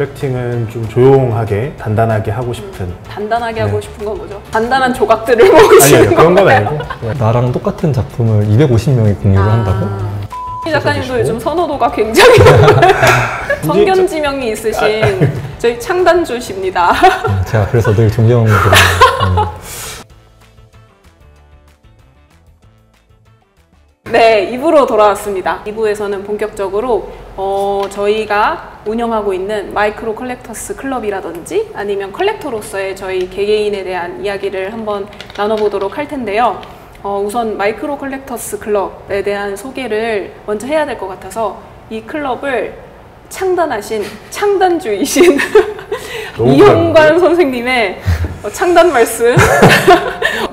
컬렉팅은 좀 조용하게 단단하게 하고 싶은. 단단하게 하고 싶은 건 뭐죠? 단단한 조각들을 모으시는 아니요, 그런 건 아니고. 나랑 똑같은 작품을 250명이 공유를 한다고? 이 작가님도 요즘 선호도가 굉장히 성견지명이 있으신 저희 창단주십니다. 제가 그래서 늘 존경드립니다. 네, 2부로 돌아왔습니다. 2부에서는 본격적으로 저희가 운영하고 있는 마이크로 컬렉터스 클럽이라든지 아니면 컬렉터로서의 저희 개개인에 대한 이야기를 한번 나눠보도록 할 텐데요. 우선 마이크로 컬렉터스 클럽에 대한 소개를 먼저 해야 될 것 같아서 이 클럽을 창단하신 창단주이신 이형관 선생님의 창단 말씀.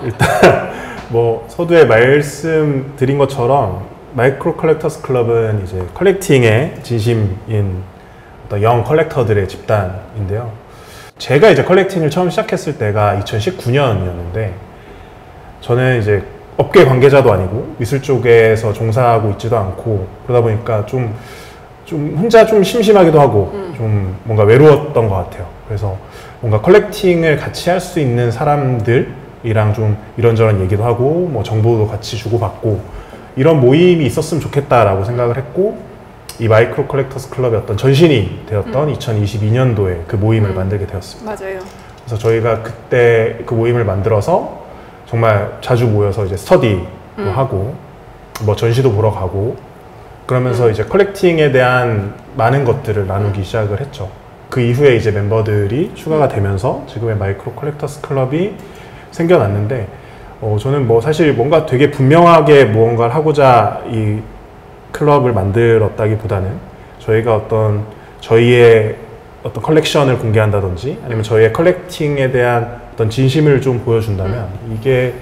일단 뭐 서두에 말씀드린 것처럼 마이크로 컬렉터스 클럽은 이제 컬렉팅에 진심인 어떤 영 컬렉터들의 집단인데요. 제가 이제 컬렉팅을 처음 시작했을 때가 2019년이었는데 저는 이제 업계 관계자도 아니고 미술 쪽에서 종사하고 있지도 않고 그러다 보니까 좀 혼자 좀 심심하기도 하고 좀 뭔가 외로웠던 것 같아요. 그래서 뭔가 컬렉팅을 같이 할 수 있는 사람들이랑 좀 이런저런 얘기도 하고 뭐 정보도 같이 주고받고 이런 모임이 있었으면 좋겠다라고 생각을 했고 이 마이크로 컬렉터스 클럽의 어떤 전신이 되었던 2022년도에 그 모임을 만들게 되었습니다. 맞아요. 그래서 저희가 그때 그 모임을 만들어서 정말 자주 모여서 이제 스터디도 하고 뭐 전시도 보러 가고 그러면서 이제 컬렉팅에 대한 많은 것들을 나누기 시작을 했죠. 그 이후에 이제 멤버들이 추가가 되면서 지금의 마이크로 컬렉터스 클럽이 생겨났는데 저는 뭐 사실 뭔가 되게 분명하게 무언가를 하고자 이 클럽을 만들었다기보다는 저희가 저희의 어떤 컬렉션을 공개한다든지 아니면 저희의 컬렉팅에 대한 어떤 진심을 좀 보여준다면 이게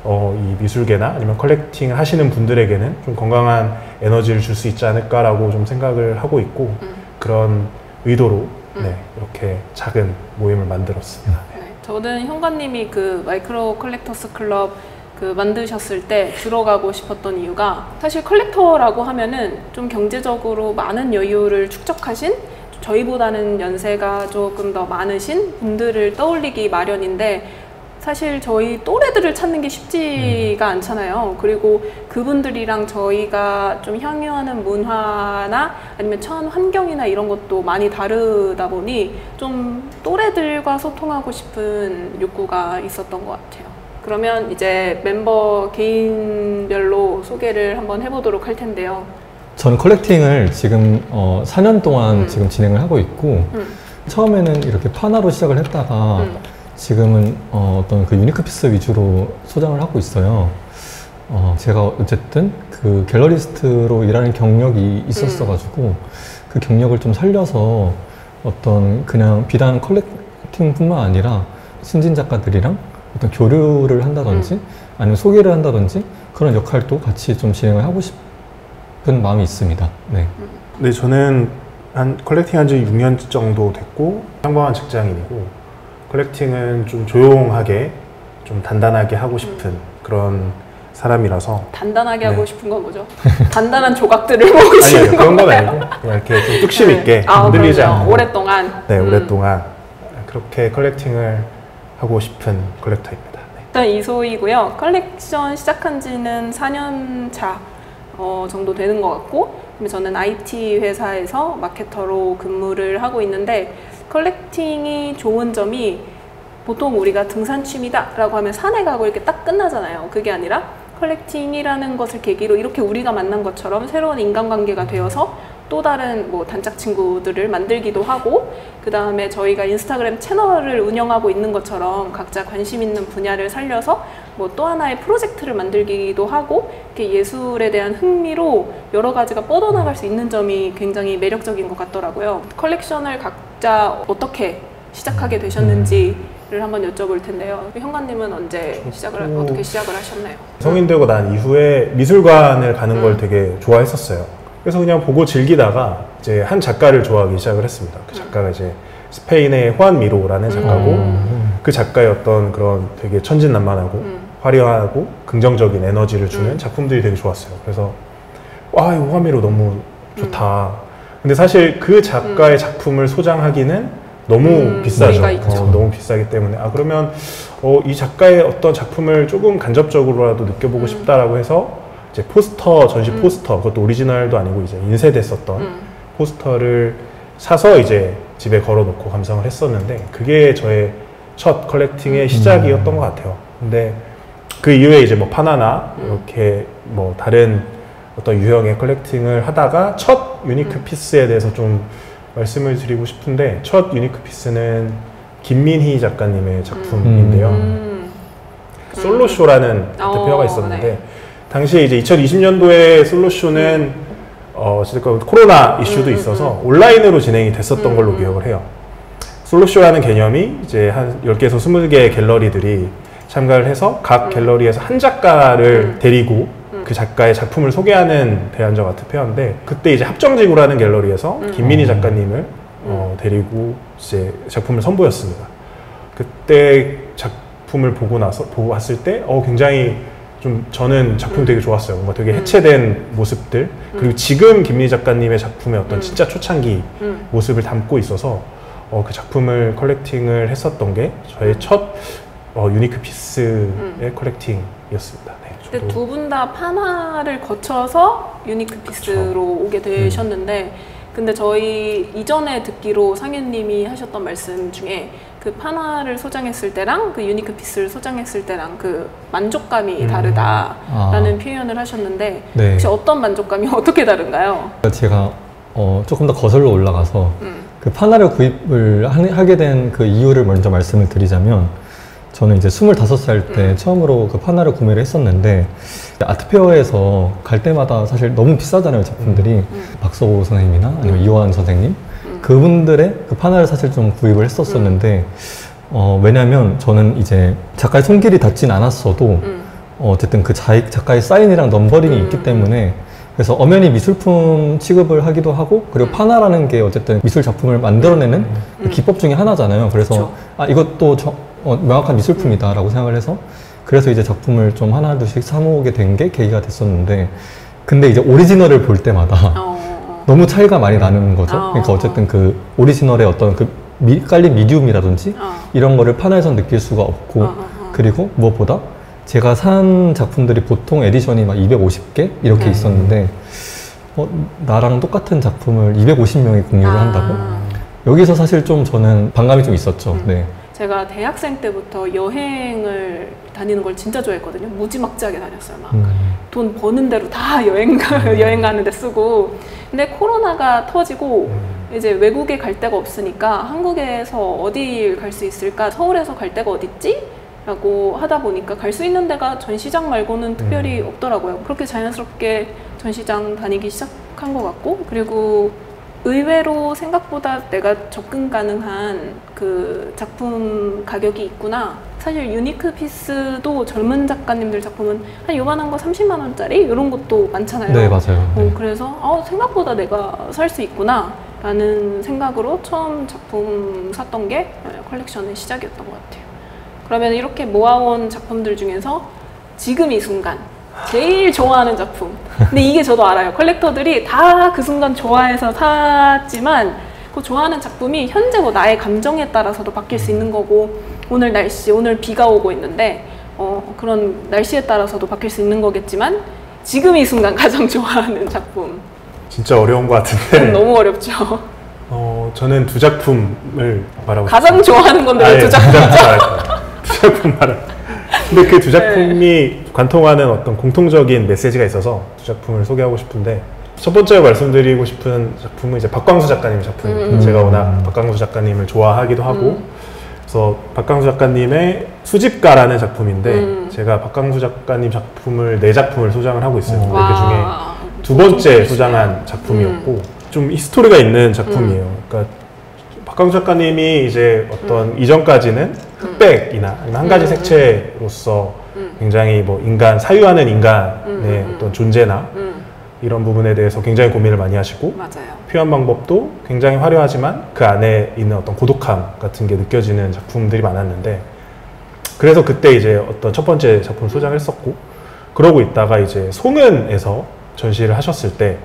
이 미술계나 아니면 컬렉팅을 하시는 분들에게는 좀 건강한 에너지를 줄 수 있지 않을까라고 좀 생각을 하고 있고 그런 의도로 네, 이렇게 작은 모임을 만들었습니다. 네, 저는 현관님이 그 마이크로 컬렉터스 클럽 만드셨을 때 들어가고 싶었던 이유가 사실 컬렉터라고 하면은 좀 경제적으로 많은 여유를 축적하신 저희보다는 연세가 조금 더 많으신 분들을 떠올리기 마련인데 사실 저희 또래들을 찾는 게 쉽지가 않잖아요. 그리고 그분들이랑 저희가 좀 향유하는 문화나 아니면 처한 환경이나 이런 것도 많이 다르다 보니 좀 또래들과 소통하고 싶은 욕구가 있었던 것 같아요. 그러면 이제 멤버 개인별로 소개를 한번 해보도록 할 텐데요. 저는 컬렉팅을 지금 4년 동안 지금 진행을 하고 있고 처음에는 이렇게 판화로 시작을 했다가 지금은 어떤 그 유니크 피스 위주로 소장을 하고 있어요. 제가 어쨌든 그 갤러리스트로 일하는 경력이 있었어가지고 그 경력을 좀 살려서 어떤 그냥 비단 컬렉팅뿐만 아니라 신진 작가들이랑 어떤 교류를 한다든지 아니면 소개를 한다든지 그런 역할도 같이 좀 진행을 하고 싶은 마음이 있습니다. 네. 네, 저는 컬렉팅 한 지 6년 정도 됐고 평범한 직장인이고 컬렉팅은 좀 조용하게 좀 단단하게 하고 싶은 그런 사람이라서 단단하게 네. 하고 싶은 건 뭐죠? 단단한 조각들을 모으시는 아니요, 그런 건 건가요? 아니고 그냥 이렇게 좀 뚝심 있게 흔들리지 않고 오랫동안 네, 오랫동안 그렇게 컬렉팅을 하고 싶은 컬렉터입니다. 네. 일단 이소이고요. 컬렉션 시작한 지는 4년 차 정도 되는 것 같고 저는 IT 회사에서 마케터로 근무를 하고 있는데 컬렉팅이 좋은 점이 보통 우리가 등산 취미다 라고 하면 산에 가고 이렇게 딱 끝나잖아요. 그게 아니라 컬렉팅이라는 것을 계기로 이렇게 우리가 만난 것처럼 새로운 인간관계가 되어서 또 다른 뭐 단짝 친구들을 만들기도 하고 그 다음에 저희가 인스타그램 채널을 운영하고 있는 것처럼 각자 관심 있는 분야를 살려서 뭐 또 하나의 프로젝트를 만들기도 하고 이렇게 예술에 대한 흥미로 여러 가지가 뻗어나갈 수 있는 점이 굉장히 매력적인 것 같더라고요. 컬렉션을 각자 어떻게 시작하게 되셨는지를 한번 여쭤볼 텐데요. 현관님은 언제 어떻게 시작을 하셨나요? 성인 되고 난 이후에 미술관을 가는 걸 되게 좋아했었어요. 그래서 그냥 보고 즐기다가 이제 한 작가를 좋아하기 시작을 했습니다. 그 작가가 이제 스페인의 후안 미로라는 작가고 그 작가의 어떤 그런 되게 천진난만하고 화려하고 긍정적인 에너지를 주는 작품들이 되게 좋았어요. 그래서 와, 이 후안 미로 너무 좋다. 근데 사실 그 작가의 작품을 소장하기는 너무 비싸죠. 무리가 있죠. 너무 비싸기 때문에 그러면 이 작가의 어떤 작품을 조금 간접적으로라도 느껴보고 싶다라고 해서 이제 포스터, 전시 포스터, 그것도 오리지널도 아니고 이제 인쇄됐었던 포스터를 사서 이제 집에 걸어놓고 감상을 했었는데, 그게 저의 첫 컬렉팅의 시작이었던 것 같아요. 근데 그 이후에 이제 뭐 파나나 이렇게 뭐 다른 어떤 유형의 컬렉팅을 하다가 첫 유니크 피스에 대해서 좀 말씀을 드리고 싶은데, 첫 유니크 피스는 김민희 작가님의 작품인데요. 솔로쇼라는 대표가 있었는데, 네. 당시에 이제 2020년도에 솔로쇼는 어쨌든 코로나 이슈도 있어서 온라인으로 진행이 됐었던 걸로 기억을 해요. 솔로쇼라는 개념이 이제 한 10개에서 20개의 갤러리들이 참가를 해서 각 갤러리에서 한 작가를 데리고 그 작가의 작품을 소개하는 대안적 아트 페어인데, 그때 이제 합정지구라는 갤러리에서 김민희 작가님을 데리고 이제 작품을 선보였습니다. 그때 작품을 보고 봤을 때 굉장히 좀 저는 작품 되게 좋았어요. 뭔가 되게 해체된 모습들, 그리고 지금 김민희 작가님의 작품의 어떤 진짜 초창기 모습을 담고 있어서 그 작품을 컬렉팅을 했었던 게 저의 첫 유니크 피스의 컬렉팅이었습니다. 네, 근데 두 분 다 파나를 거쳐서 유니크 피스로 오게 되셨는데, 근데 저희 이전에 듣기로 상현님이 하셨던 말씀 중에 그 파나를 소장했을 때랑 그 유니크 피스를 소장했을 때랑 그 만족감이 다르다라는 표현을 하셨는데, 네. 혹시 어떤 만족감이 어떻게 다른가요? 제가 조금 더 거슬러 올라가서 그 파나를 구입을 하게 된 그 이유를 먼저 말씀을 드리자면, 저는 이제 25살 때 처음으로 그 파나를 구매를 했었는데, 아트페어에서 갈 때마다 사실 너무 비싸잖아요, 작품들이. 박서호 선생님이나 아니면 이호환 선생님, 그분들의 그 파나를 사실 좀 구입을 했었었는데, 왜냐면 저는 이제 작가의 손길이 닿진 않았어도 어쨌든 그 작가의 사인이랑 넘버링이 있기 때문에, 그래서 엄연히 미술품 취급을 하기도 하고, 그리고 파나라는 게 어쨌든 미술 작품을 만들어내는 기법 중에 하나잖아요. 그래서 이것도 명확한 미술품이다라고 생각을 해서, 그래서 이제 작품을 좀 하나둘씩 사모으게 된 게 계기가 됐었는데, 근데 이제 오리지널을 볼 때마다 너무 차이가 많이 나는 거죠. 그러니까 어쨌든 그 오리지널의 어떤 그 깔린 미디움이라든지 이런 거를 파나에서 느낄 수가 없고, 그리고 무엇보다 제가 산 작품들이 보통 에디션이 막 250개 이렇게 있었는데, 나랑 똑같은 작품을 250명이 공유를 한다고? 여기서 사실 좀 저는 반감이 좀 있었죠. 네. 제가 대학생 때부터 여행을 다니는 걸 진짜 좋아했거든요. 무지막지하게 다녔어요. 막 돈 버는 대로 다 여행 가는 데 쓰고. 근데 코로나가 터지고 이제 외국에 갈 데가 없으니까 한국에서 어디 갈 수 있을까? 서울에서 갈 데가 어딨지? 라고 하다 보니까 갈 수 있는 데가 전시장 말고는 특별히 없더라고요. 그렇게 자연스럽게 전시장 다니기 시작한 것 같고, 그리고 의외로 생각보다 내가 접근 가능한 그 작품 가격이 있구나. 사실 유니크 피스도 젊은 작가님들 작품은 한 요만한 거 30만 원짜리 이런 것도 많잖아요. 네, 맞아요. 네. 그래서 생각보다 내가 살 수 있구나 라는 생각으로 처음 작품 샀던 게 컬렉션의 시작이었던 것 같아요. 그러면 이렇게 모아온 작품들 중에서 지금 이 순간 제일 좋아하는 작품. 근데 이게 저도 알아요. 컬렉터들이 다 그 순간 좋아해서 샀지만, 그 좋아하는 작품이 현재 뭐 나의 감정에 따라서도 바뀔 수 있는 거고, 오늘 날씨, 오늘 비가 오고 있는데 그런 날씨에 따라서도 바뀔 수 있는 거겠지만, 지금 이 순간 가장 좋아하는 작품. 진짜 어려운 것 같은데. 너무 어렵죠. 저는 두 작품을 말하고 가장 좋아하는 건데 왜 두 작품? 두 작품 말할. 근데 그 두 작품이 관통하는 어떤 공통적인 메시지가 있어서 두 작품을 소개하고 싶은데, 첫 번째 말씀드리고 싶은 작품은 이제 박광수 작가님 작품입니다. 제가 워낙 박광수 작가님을 좋아하기도 하고, 그래서 박광수 작가님의 수집가라는 작품인데, 제가 박광수 작가님 작품을 4작품을 소장을 하고 있어요. 그 중에 두 번째 소장한 작품이었고, 좀 히스토리가 있는 작품이에요. 그러니까 박광수 작가님이 이제 어떤 이전까지는 흑백이나 한 가지 색채로서 굉장히 뭐 사유하는 인간의 어떤 존재나 이런 부분에 대해서 굉장히 고민을 많이 하시고, 맞아요. 표현 방법도 굉장히 화려하지만 그 안에 있는 어떤 고독함 같은 게 느껴지는 작품들이 많았는데, 그래서 그때 이제 어떤 첫 번째 작품 소장을 했었고, 그러고 있다가 이제 송은에서 전시를 하셨을 때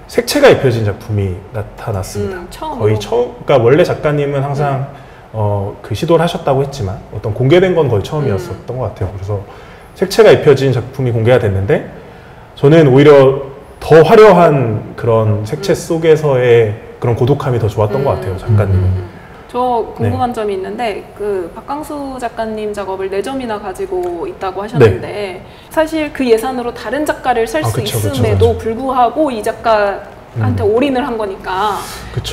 색채가 입혀진 작품이 나타났습니다. 거의 처음, 그러니까 원래 작가님은 항상 그 시도를 하셨다고 했지만 어떤 공개된 건 거의 처음이었었던 것 같아요. 그래서 색채가 입혀진 작품이 공개가 됐는데 저는 오히려 더 화려한 그런 색채 속에서의 그런 고독함이 더 좋았던 것 같아요, 작가님은. 저 궁금한 점이 있는데 그 박광수 작가님 작업을 4점이나 가지고 있다고 하셨는데 사실 그 예산으로 다른 작가를 살 수 있음에도 불구하고 이 작가한테 올인을 한 거니까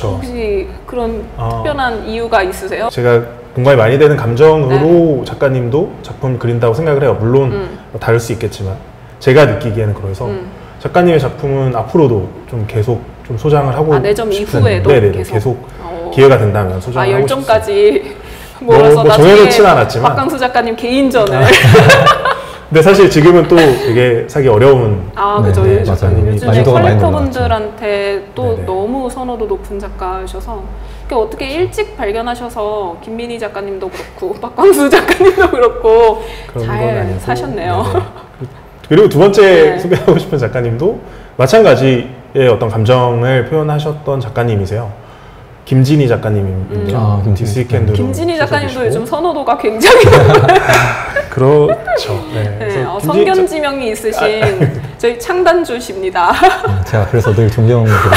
혹시 그런 특별한 이유가 있으세요? 제가 공감이 많이 되는 감정으로 작가님도 작품 그린다고 생각을 해요. 물론 다를 수 있겠지만 제가 느끼기에는 그래서 작가님의 작품은 앞으로도 좀 계속 좀 소장을 하고 4점 이후에도 계속 기회가 된다면 소장을 하고 싶습니다. 10점까지 몰아서 나중에 정해놓지는 않았지만 박광수 작가님 개인전을 근데 사실 지금은 또 되게 사기 어려운 그죠. 작가님이 요즘에 컬렉터분들한테 또 너무 선호도 높은 작가셔서 어떻게 일찍 발견하셔서 김민희 작가님도 그렇고 박광수 작가님도 그렇고 잘 사셨네요. 그리고 두 번째 소개하고 싶은 작가님도 마찬가지의 어떤 감정을 표현하셨던 작가님이세요. 김진희 작가님인데요. 디스위켄드로 김진희 작가님도 요즘 선호도가 굉장히 그렇죠. 성견지명이 있으신 저희 창단주십니다. 제가 그래서 늘 존경드립니다.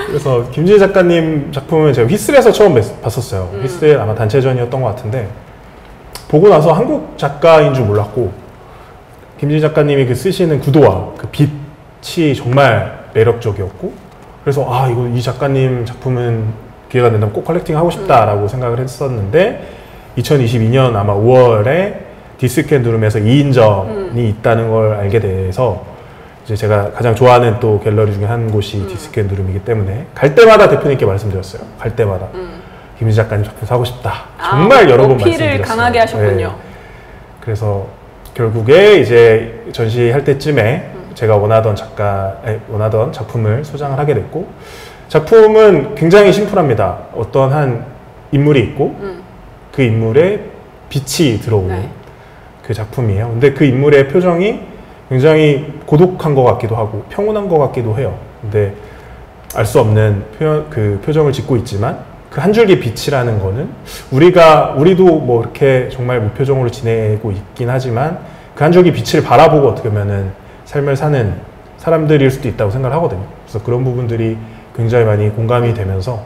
그래서 김진희 작가님 작품은 제가 휘슬에서 처음 봤었어요. 휘슬 아마 단체전이었던 것 같은데 보고 나서 한국 작가인 줄 몰랐고 김진희 작가님이 그 쓰시는 구도와 그 빛이 정말 매력적이었고 그래서 이 작가님 작품은 기회가 된다면 꼭 컬렉팅하고 싶다라고 생각을 했었는데 2022년 아마 5월에 디스캔드룸에서 2인전이 있다는 걸 알게 돼서 이제 제가 가장 좋아하는 또 갤러리 중에 한 곳이 디스캔드룸이기 때문에 갈 때마다 대표님께 말씀드렸어요. 갈 때마다 김진희 작가님 작품 사고 싶다. 정말 여러 번 말씀드렸어요. 어필을 강하게 하셨군요. 그래서 결국에 이제 전시할 때쯤에 제가 원하던 작품을 소장을 하게 됐고 작품은 굉장히 심플합니다. 어떤 한 인물이 있고 그 인물에 빛이 들어오는 그 작품이에요. 근데 그 인물의 표정이 굉장히 고독한 것 같기도 하고 평온한 것 같기도 해요. 근데 알 수 없는 그 표정을 짓고 있지만 그 한 줄기 빛이라는 거는 우리도 뭐 이렇게 정말 무표정으로 지내고 있긴 하지만 그 한 줄기 빛을 바라보고 어떻게 보면은 삶을 사는 사람들일 수도 있다고 생각을 하거든요. 그래서 그런 부분들이 굉장히 많이 공감이 되면서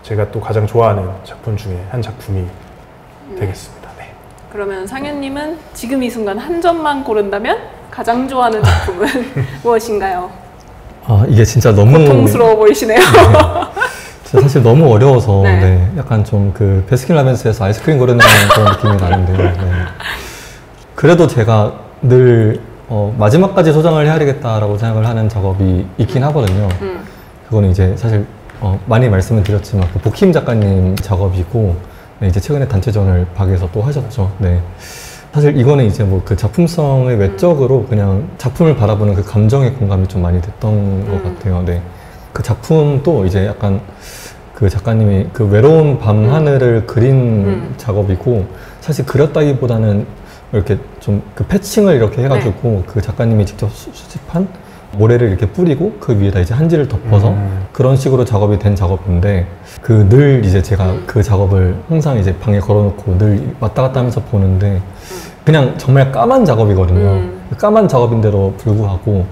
제가 또 가장 좋아하는 작품 중에 한 작품이 되겠습니다. 그러면 상현님은 지금 이 순간 한 점만 고른다면 가장 좋아하는 작품은 무엇인가요? 이게 진짜 너무 고통스러워 보이시네요. 사실 너무 어려워서 약간 좀 그 베스킨라빈스에서 아이스크림 고르는 그런 느낌이 나는데 그래도 제가 늘 마지막까지 소장을 해야 되겠다라고 생각을 하는 작업이 있긴 하거든요. 그거는 이제 사실 많이 말씀을 드렸지만 그 복힘 작가님 작업이고 이제 최근에 단체전을 박에서 또 하셨죠. 사실 이거는 이제 뭐 그 작품성의 외적으로 그냥 작품을 바라보는 그 감정의 공감이 좀 많이 됐던 것 같아요. 그 작품도 이제 약간 그 작가님이 그 외로운 밤 하늘을 그린 작업이고 사실 그렸다기보다는 이렇게 좀 그 패칭을 이렇게 해가지고 그 작가님이 직접 수집한 모래를 이렇게 뿌리고 그 위에다 이제 한지를 덮어서 그런 식으로 작업이 된 작업인데 그 늘 이제 제가 그 작업을 항상 이제 방에 걸어놓고 늘 왔다 갔다 하면서 보는데 그냥 정말 까만 작업이거든요. 까만 작업인데도 불구하고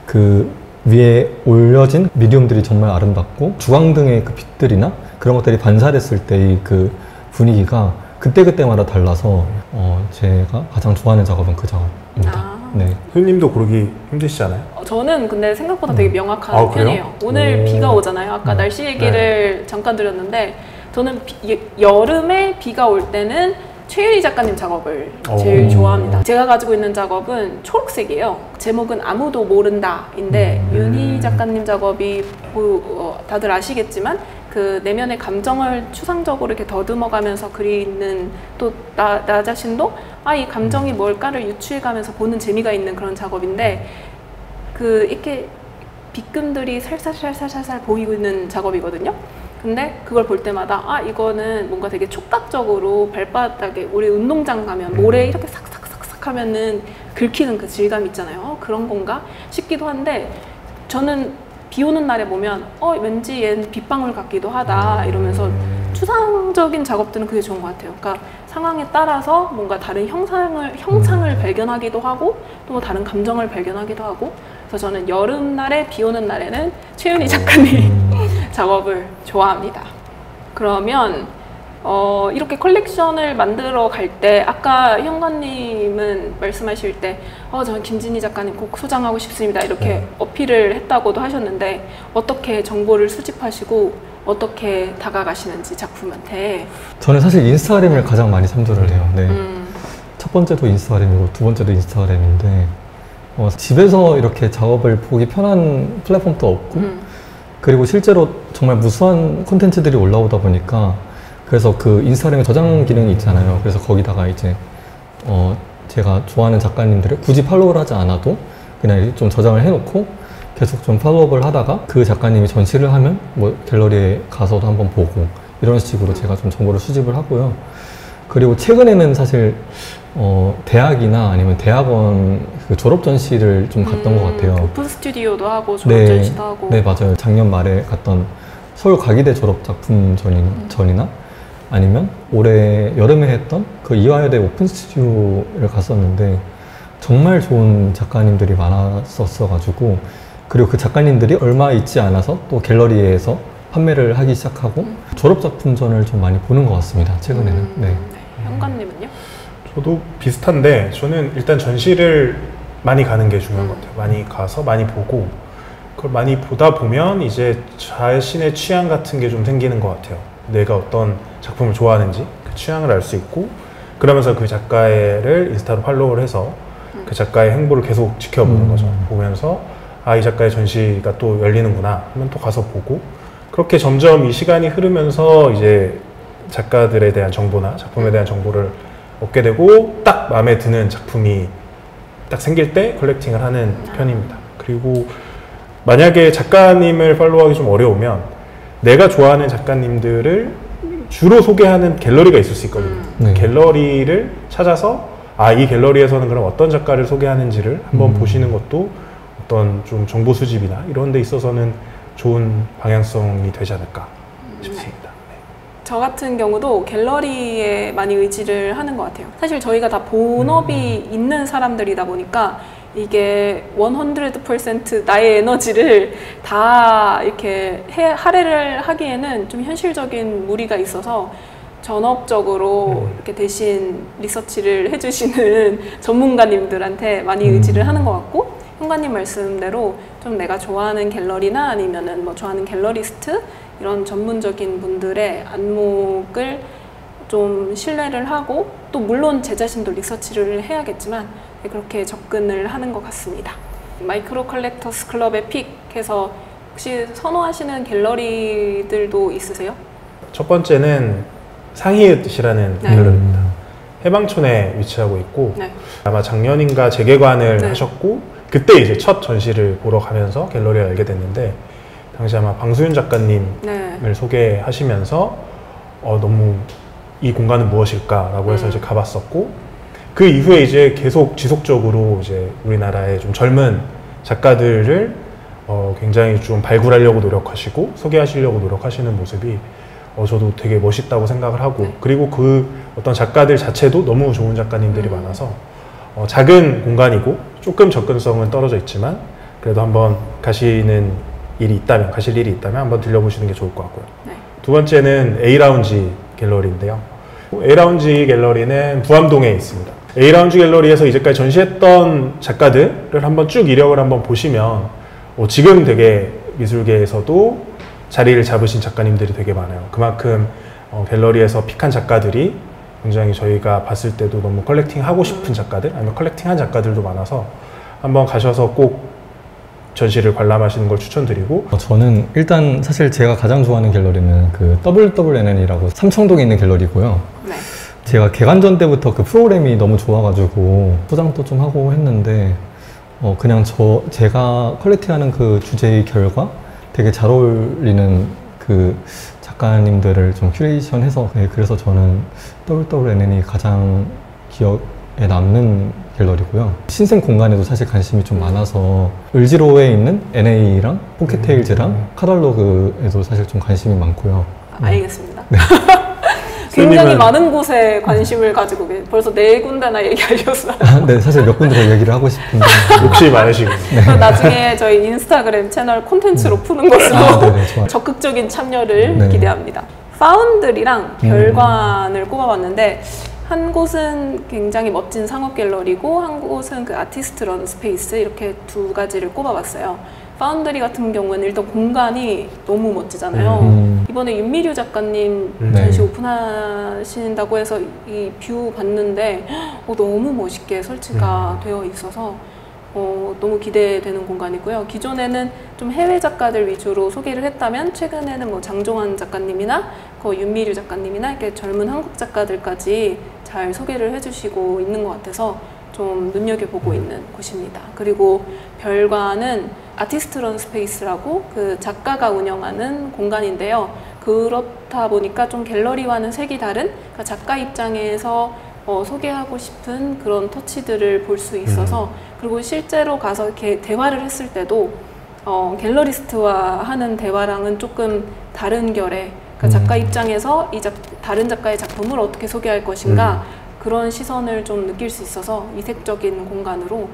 그 위에 올려진 미디움들이 정말 아름답고 주광등의 그 빛들이나 그런 것들이 반사됐을 때의 그 분위기가 그때그때마다 달라서 제가 가장 좋아하는 작업은 그 작업입니다. 손님도 고르기 힘드시잖아요? 저는 근데 생각보다 되게 명확한 편이에요. 오늘 비가 오잖아요. 아까 날씨 얘기를 잠깐 드렸는데 저는 여름에 비가 올 때는 최윤희 작가님 작업을 제일 좋아합니다. 제가 가지고 있는 작업은 초록색이에요. 제목은 아무도 모른다인데 윤희 작가님 작업이 다들 아시겠지만 그 내면의 감정을 추상적으로 이렇게 더듬어가면서 그리는 또 나 자신도 이 감정이 뭘까를 유추해가면서 보는 재미가 있는 그런 작업인데 그 이렇게 빛금들이 살살살살살살 보이고 있는 작업이거든요. 근데 그걸 볼 때마다 이거는 뭔가 되게 촉각적으로 발바닥에 우리 운동장 가면 모래 이렇게 삭삭삭삭 하면은 긁히는 그 질감 있잖아요. 그런 건가 싶기도 한데 저는 비 오는 날에 보면 왠지 얘는 빗방울 같기도 하다 이러면서 추상적인 작업들은 그게 좋은 것 같아요. 그러니까 상황에 따라서 뭔가 다른 형상을 발견하기도 하고 또 뭐 다른 감정을 발견하기도 하고, 그래서 저는 여름날에 비 오는 날에는 최윤희 작가님 작업을 좋아합니다. 그러면 이렇게 컬렉션을 만들어 갈 때 아까 현관님은 말씀하실 때 저는 김진희 작가님 꼭 소장하고 싶습니다 이렇게 어필을 했다고도 하셨는데, 어떻게 정보를 수집하시고 어떻게 다가가시는지 작품한테. 저는 사실 인스타그램을 가장 많이 참조를 해요. 네. 첫 번째도 인스타그램이고 두 번째도 인스타그램인데 집에서 이렇게 작업을 보기 편한 플랫폼도 없고 그리고 실제로 정말 무수한 콘텐츠들이 올라오다 보니까, 그래서 그 인스타그램에 저장 기능이 있잖아요. 그래서 거기다가 이제 제가 좋아하는 작가님들을 굳이 팔로우를 하지 않아도 그냥 좀 저장을 해놓고 계속 좀 팔로우업을 하다가 그 작가님이 전시를 하면 뭐 갤러리에 가서도 한번 보고 이런 식으로 제가 좀 정보를 수집을 하고요. 그리고 최근에는 사실 대학이나 아니면 대학원 그 졸업 전시를 좀 갔던 것 같아요. 오픈 스튜디오도 하고 졸업 전시도 하고. 네, 맞아요. 작년 말에 갔던 서울 과기대 졸업 작품 전이나 아니면 올해 여름에 했던 그 이화여대 오픈 스튜디오를 갔었는데 정말 좋은 작가님들이 많았었어가지고, 그리고 그 작가님들이 얼마 있지 않아서 또 갤러리에서 판매를 하기 시작하고 졸업 작품전을 좀 많이 보는 것 같습니다. 최근에는. 네. 현관님은요? 저도 비슷한데, 저는 일단 전시를 많이 가는 게 중요한 것 같아요. 많이 가서 많이 보고, 그걸 많이 보다 보면 이제 자신의 취향 같은 게 좀 생기는 것 같아요. 내가 어떤 작품을 좋아하는지 그 취향을 알 수 있고, 그러면서 그 작가를 인스타로 팔로우를 해서 그 작가의 행보를 계속 지켜보는 거죠. 보면서 이 작가의 전시가 또 열리는구나 하면 또 가서 보고, 그렇게 점점 이 시간이 흐르면서 이제 작가들에 대한 정보나 작품에 대한 정보를 얻게 되고, 딱 마음에 드는 작품이 딱 생길 때 컬렉팅을 하는 편입니다. 그리고 만약에 작가님을 팔로우하기 좀 어려우면 내가 좋아하는 작가님들을 주로 소개하는 갤러리가 있을 수 있거든요. 그 갤러리를 찾아서 이 갤러리에서는 그럼 어떤 작가를 소개하는지를 한번 보시는 것도 어떤 좀 정보 수집이나 이런 데 있어서는 좋은 방향성이 되지 않을까 싶습니다. 저 같은 경우도 갤러리에 많이 의지를 하는 것 같아요. 사실 저희가 다 본업이 있는 사람들이다 보니까 이게 100% 나의 에너지를 다 이렇게 할애를 하기에는 좀 현실적인 무리가 있어서 전업적으로 이렇게 대신 리서치를 해주시는 전문가님들한테 많이 의지를 하는 것 같고, 현관님 말씀대로 좀 내가 좋아하는 갤러리나 아니면은 뭐 좋아하는 갤러리스트 이런 전문적인 분들의 안목을 좀 신뢰를 하고, 또 물론 제 자신도 리서치를 해야겠지만 그렇게 접근을 하는 것 같습니다. 마이크로 컬렉터스 클럽의 픽해서 혹시 선호하시는 갤러리들도 있으세요? 첫 번째는 상희읒이라는 갤러리입니다. 해방촌에 위치하고 있고, 아마 작년인가 재개관을 하셨고, 그때 이제 첫 전시를 보러 가면서 갤러리를 알게 됐는데, 당시 아마 방수윤 작가님을 소개하시면서 너무 이 공간은 무엇일까라고 해서 이제 가봤었고, 그 이후에 이제 계속 지속적으로 이제 우리나라의 좀 젊은 작가들을 굉장히 좀 발굴하려고 노력하시고 소개하시려고 노력하시는 모습이 저도 되게 멋있다고 생각을 하고, 그리고 그 어떤 작가들 자체도 너무 좋은 작가님들이 많아서 작은 공간이고 조금 접근성은 떨어져 있지만 그래도 한번 가실 일이 있다면 한번 들려보시는 게 좋을 것 같고요. 두 번째는 A라운지 갤러리인데요. A라운지 갤러리는 부암동에 있습니다. A라운지 갤러리에서 이제까지 전시했던 작가들을 한번 쭉 이력을 한번 보시면 지금 되게 미술계에서도 자리를 잡으신 작가님들이 되게 많아요. 그만큼 갤러리에서 픽한 작가들이 굉장히 저희가 봤을 때도 너무 컬렉팅하고 싶은 작가들, 아니면 컬렉팅한 작가들도 많아서 한번 가셔서 꼭 전시를 관람하시는 걸 추천드리고, 저는 일단 사실 제가 가장 좋아하는 갤러리는 그 WWNN이라고 삼청동에 있는 갤러리고요. 제가 개관전 때부터 그 프로그램이 너무 좋아가지고 소장도 좀 하고 했는데 그냥 제가 컬렉팅하는 그 주제의 결과 되게 잘 어울리는 그 작가님들을 좀 큐레이션해서, 그래서 저는 WWNN이 가장 기억에 남는 갤러리고요. 신생 공간에도 사실 관심이 좀 많아서 을지로에 있는 NA랑 포켓테일즈랑 카탈로그에도 사실 좀 관심이 많고요. 알겠습니다. 네. 굉장히 많은 곳에 관심을 가지고 벌써 4군데나 얘기하셨어요. 네, 사실 몇 군데 더 얘기를 하고 싶은데 욕심이 많으시군요. 네. 나중에 저희 인스타그램 채널 콘텐츠로 푸는 것으로 네네, 좋아요. 적극적인 참여를 네. 기대합니다. 파운드리랑 별관을 꼽아봤는데 한 곳은 굉장히 멋진 상업 갤러리고 한 곳은 그 아티스트 런 스페이스 이렇게 두 가지를 꼽아봤어요. 파운드리 같은 경우는 일단 공간이 너무 멋지잖아요. 이번에 윤미류 작가님 전시 오픈하신다고 해서 이 뷰 봤는데 너무 멋있게 설치가 되어 있어서 너무 기대되는 공간이고요. 기존에는 좀 해외 작가들 위주로 소개를 했다면 최근에는 뭐 장종환 작가님이나 윤미류 작가님이나 이렇게 젊은 한국 작가들까지 잘 소개를 해주시고 있는 것 같아서 좀 눈여겨보고 있는 곳입니다. 그리고 별관은 아티스트 런 스페이스라고 그 작가가 운영하는 공간인데요. 그렇다 보니까 좀 갤러리와는 색이 다른 그러니까 작가 입장에서 소개하고 싶은 그런 터치들을 볼 수 있어서 그리고 실제로 가서 이렇게 대화를 했을 때도 갤러리스트와 하는 대화랑은 조금 다른 결의 그러니까 작가 입장에서 다른 작가의 작품을 어떻게 소개할 것인가 그런 시선을 좀 느낄 수 있어서 이색적인 공간으로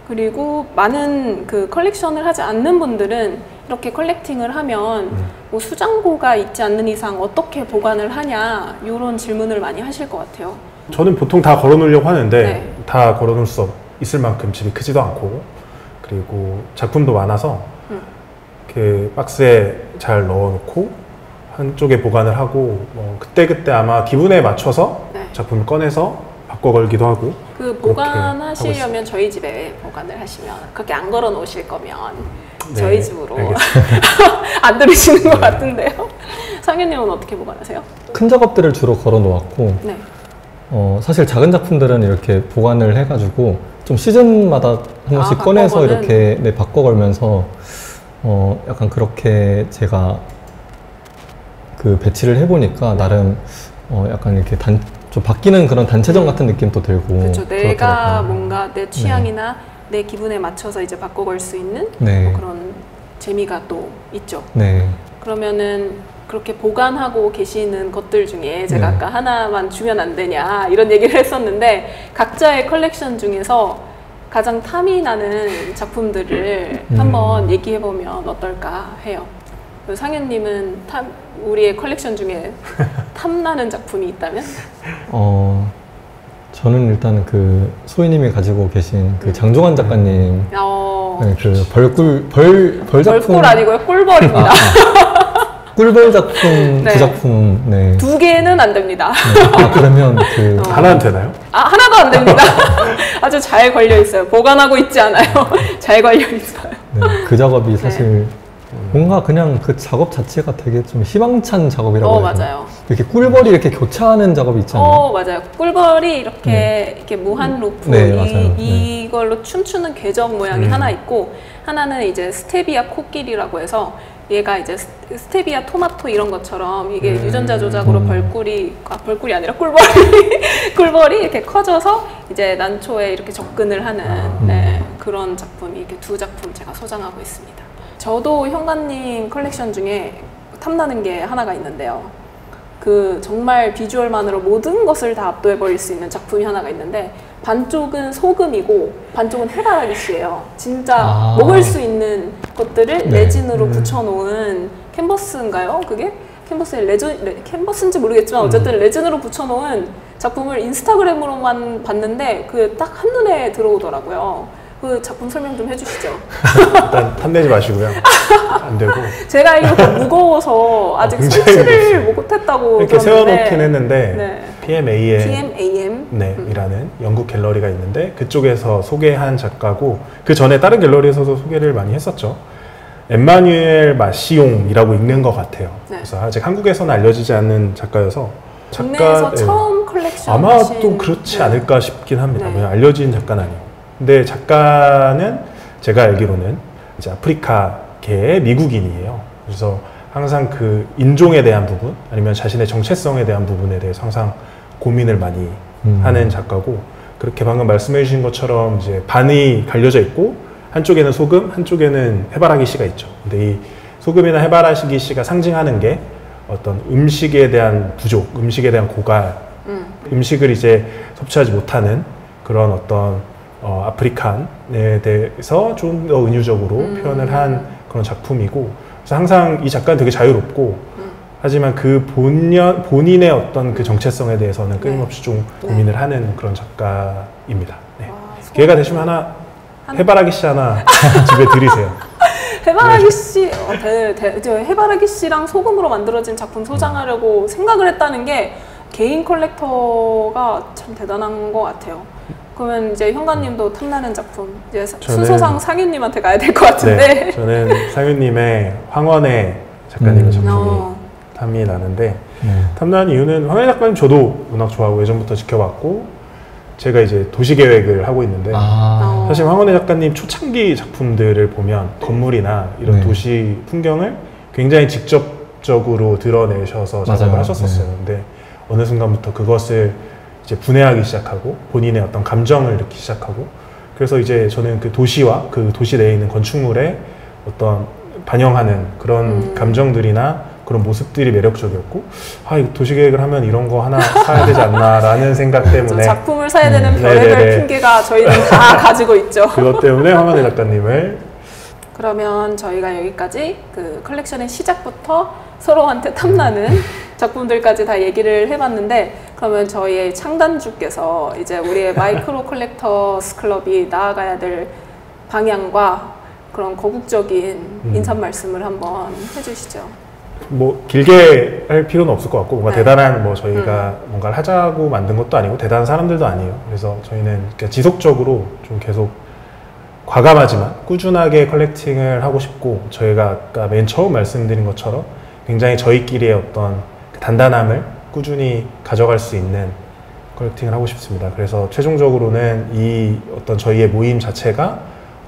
그리고 많은 그 컬렉션을 하지 않는 분들은 이렇게 컬렉팅을 하면 뭐 수장고가 있지 않는 이상 어떻게 보관을 하냐 이런 질문을 많이 하실 것 같아요. 저는 보통 다 걸어놓으려고 하는데 네. 다 걸어놓을 수 있을 만큼 집이 크지도 않고 그리고 작품도 많아서 그 박스에 잘 넣어놓고 한쪽에 보관을 하고 그때그때 아마 기분에 맞춰서 네. 작품을 꺼내서 바꿔 걸기도 하고 그 보관하시려면 저희 집에 보관을 하시면 그렇게 안 걸어 놓으실 거면 저희 집으로 안 들으시는 것 같은데요. 상현님은 어떻게 보관하세요? 큰 작업들을 주로 걸어 놓았고 네. 사실 작은 작품들은 이렇게 보관을 해가지고 좀 시즌마다 한 번씩 꺼내서 이렇게 바꿔 걸면서 약간 그렇게 제가 그 배치를 해보니까 나름 약간 이렇게 좀 바뀌는 그런 단체전 같은 느낌도 들고 그렇죠. 내가 그렇더라고요. 뭔가 내 취향이나 내 기분에 맞춰서 이제 바꿔갈 수 있는 네. 그런 재미가 또 있죠. 네. 그러면은 그렇게 보관하고 계시는 것들 중에 제가 네. 아까 하나만 주면 안 되냐 이런 얘기를 했었는데 각자의 컬렉션 중에서 가장 탐이 나는 작품들을 한번 얘기해보면 어떨까 해요. 상현님은 우리의 컬렉션 중에 탐나는 작품이 있다면? 저는 일단 그 소희님이 가지고 계신 그 장종환 작가님 네, 그 벌 작품 벌꿀 아니고요 꿀벌입니다. 꿀벌 작품 네. 두 작품 네. 2개는 안 됩니다. 네. 그러면 그 하나는 되나요? 하나도 안 됩니다. 아주 잘 걸려 있어요. 보관하고 있지 않아요. 잘 걸려 있어요. 네, 그 작업이 사실 뭔가 그냥 그 작업 자체가 되게 좀 희망찬 작업이라고 해요. 맞아요. 이렇게 꿀벌이 이렇게 교차하는 작업이 있잖아요. 맞아요. 꿀벌이 이렇게 무한 루프 네, 맞아요. 이걸로 춤추는 궤적 모양이 하나 있고 하나는 이제 스테비아 코끼리라고 해서 얘가 이제 스테비아 토마토 이런 것처럼 이게 유전자 조작으로 벌꿀이 아니라 꿀벌이 이렇게 커져서 이제 난초에 이렇게 접근을 하는 그런 작품이 이렇게 2작품 제가 소장하고 있습니다. 저도 현관님 컬렉션 중에 탐나는 게 하나가 있는데요. 그 정말 비주얼만으로 모든 것을 다 압도해버릴 수 있는 작품이 하나가 있는데 반쪽은 소금이고 반쪽은 해바라기씨예요. 진짜 먹을 수 있는 것들을 레진으로 붙여놓은 캔버스인가요? 그게? 캔버스인지 모르겠지만 어쨌든 레진으로 붙여놓은 작품을 인스타그램으로만 봤는데 그 딱 한눈에 들어오더라고요. 그 작품 설명 좀 해주시죠. 일단 탐내지 마시고요. 안 되고. 제가 이거 무거워서 아직 설치를 못했다고 이렇게 들었는데 세워놓긴 했는데 PMAM 이라는 영국 갤러리가 있는데 그쪽에서 소개한 작가고 그 전에 다른 갤러리에서도 소개를 많이 했었죠. 엠마뉴엘 마시옹이라고 읽는 것 같아요. 그래서 아직 한국에서는 알려지지 않는 작가여서 국내에서 처음 컬렉션 아마도 그렇지 않을까 싶긴 합니다. 왜냐면 알려진 작가는 아니에요. 근데 작가는 제가 알기로는 이제 아프리카계의 미국인이에요. 그래서 항상 그 인종에 대한 부분 아니면 자신의 정체성에 대한 부분에 대해서 항상 고민을 많이 하는 작가고, 그렇게 방금 말씀해 주신 것처럼 이제 반이 갈려져 있고 한쪽에는 소금, 한쪽에는 해바라기 씨가 있죠. 근데 이 소금이나 해바라기 씨가 상징하는 게 어떤 음식에 대한 부족, 음식에 대한 고갈, 음식을 이제 섭취하지 못하는 그런 어떤 아프리칸에 대해서 좀 더 은유적으로 표현을 한 그런 작품이고, 그래서 항상 이 작가는 되게 자유롭고, 하지만 그 본인의 어떤 그 정체성에 대해서는 끊임없이 좀 고민을 하는 그런 작가입니다. 네. 기회가 되시면 하나 해바라기 씨 하나 집에 들이세요. 해바라기 씨, 해바라기 씨랑 소금으로 만들어진 작품 소장하려고 생각을 했다는 게 개인 컬렉터가 참 대단한 것 같아요. 그러면 이제 현관님도 탐나는 작품, 이제 순서상 상윤님한테 가야 될 것 같은데. 네, 저는 상윤님의 황원의 작가님의 작품이 탐이 나는데, 탐나는 이유는 황원의 작가님 저도 워낙 좋아하고 예전부터 지켜봤고, 제가 이제 도시계획을 하고 있는데 사실 황원의 작가님 초창기 작품들을 보면 건물이나 이런 도시 풍경을 굉장히 직접적으로 드러내셔서 작업을 하셨었어요. 근데 어느 순간부터 그것을 이제 분해하기 시작하고 본인의 어떤 감정을 넣기 시작하고, 그래서 이제 저는 그 도시와 그 도시 내에 있는 건축물에 어떤 반영하는 그런 감정들이나 그런 모습들이 매력적이었고, 이 도시계획을 하면 이런 거 하나 사야 되지 않나라는 생각 때문에 작품을 사야 되는 별의별 핑계가 저희는 다 가지고 있죠. 그것 때문에 황원의 작가님을. 그러면 저희가 여기까지 그 컬렉션의 시작부터 서로한테 탐나는 작품들까지 다 얘기를 해봤는데, 그러면 저희의 창단주께서 이제 우리의 마이크로 컬렉터스 클럽이 나아가야 될 방향과 그런 거국적인 인사 말씀을 한번 해주시죠. 뭐 길게 할 필요는 없을 것 같고, 뭔가 대단한 뭐 저희가 뭔가를 하자고 만든 것도 아니고 대단한 사람들도 아니에요. 그래서 저희는 지속적으로 좀 계속 과감하지만 꾸준하게 컬렉팅을 하고 싶고, 저희가 아까 맨 처음 말씀드린 것처럼 굉장히 저희끼리의 어떤 그 단단함을 꾸준히 가져갈 수 있는 컬렉팅을 하고 싶습니다. 그래서 최종적으로는 이 어떤 저희의 모임 자체가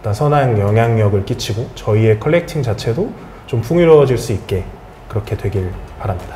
어떤 선한 영향력을 끼치고 저희의 컬렉팅 자체도 좀 풍요로워질 수 있게 그렇게 되길 바랍니다.